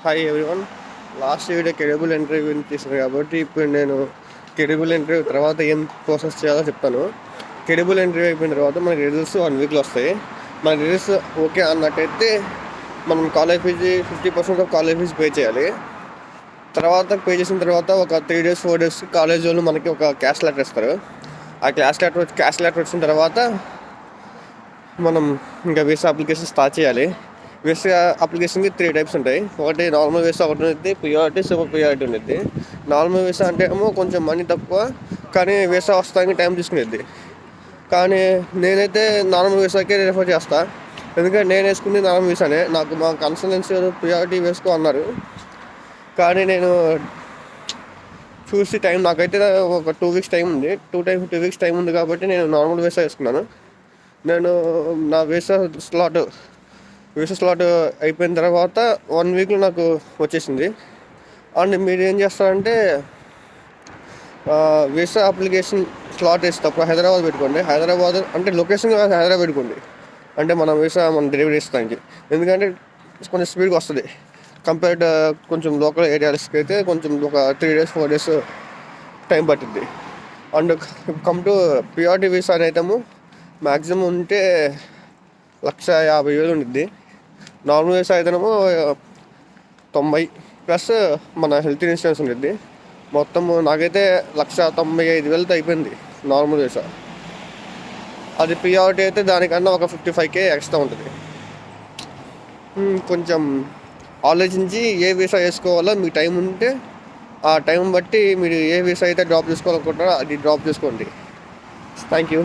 Hi everyone. Last video credible interview గురించి తీసాను కాబట్టి ఇప్పుడు నేను క్రెడిబుల్ ఇంటర్వ్యూ తర్వాత ఏం ప్రాసెస్ చేయాలో చెప్తాను. క్రెడిబుల్ ఇంటర్వ్యూ అయిపోయిన తర్వాత మనకి రిజల్ట్స్ 1 వీక్లో వస్తాయి. మన రిజల్ట్స్ ఓకే అన్నట్టయితే మనం college fee 50% off college fee pay చేయాలి. తర్వాత పే చేసిన తర్వాత ఒక 3 days 4 days కాలేజ్ వాళ్ళు మనకి ఒక క్యాష్ లెటర్ ఇస్తారు. ఆ క్యాష్ లెటర్ వచ్చిన తర్వాత మనం ఇంకా వీసా అప్లికేషన్ స్టార్ట్ చేయాలి. వీసా అప్లికేషన్కి 3 types ఉంటాయి. ఒకటి నార్మల్ వీసా ఒకటి ఉంది, ప్రియారిటీ, సూపర్ ప్రియారిటీ ఉంది. నార్మల్ వీసా అంటే ఏమో కొంచెం మనీ తక్కువ, కానీ వీసా వస్తానికి టైం తీసుకునేది. కానీ నేనైతే నార్మల్ వీసాకే రిఫర్ చేస్తాను, ఎందుకంటే నేను వేసుకుంది నార్మల్ వీసానే. నాకు మా కన్సల్టెన్సీ ప్రియారిటీ వేసుకో అన్నారు, కానీ నేను చూసి టైం నాకైతే ఒక 2 weeks టైం ఉంది. 2 weeks టైం ఉంది కాబట్టి నేను నార్మల్ వీసా వేసుకున్నాను. నేను నా వీసా స్లాట్ అయిపోయిన తర్వాత 1 weekలో నాకు వచ్చేసింది. అండ్ మీరు ఏం చేస్తారంటే వీసా అప్లికేషన్ స్లాట్ వేసేటప్పుడు హైదరాబాద్ పెట్టుకోండి. హైదరాబాద్ అంటే లొకేషన్ హైదరాబాద్ పెట్టుకోండి, అంటే మన వీసా మనం డెలివరీ ఇస్తానికి. ఎందుకంటే కొంచెం స్పీడ్గా వస్తుంది కంపేర్డ్ కొంచెం లోకల్ ఏరియాస్కి అయితే కొంచెం ఒక 3 days 4 days టైం పట్టింది. And come to priority visa అయితేమో మ్యాక్సిమం ఉంటే 150,000 ఉండిద్ది. నార్మల్ వీసా అయితేనేమో 90+ మన హెల్త్ ఇన్సూరెన్స్ ఉండిద్ది. మొత్తం నాకైతే 195,000 అయిపోయింది నార్మల్ వీసా. అది ప్రియారిటీ అయితే దానికన్నా ఒక 55K ఎక్స్ట్రా ఉంటుంది. కొంచెం ఆలోచించి ఏ వీసా వేసుకోవాలో మీకు టైం ఉంటే ఆ టైం బట్టి మీరు ఏ వీసా అయితే డ్రాప్ చేసుకోవాలనుకుంటారో అది డ్రాప్ చేసుకోండి. Thank you.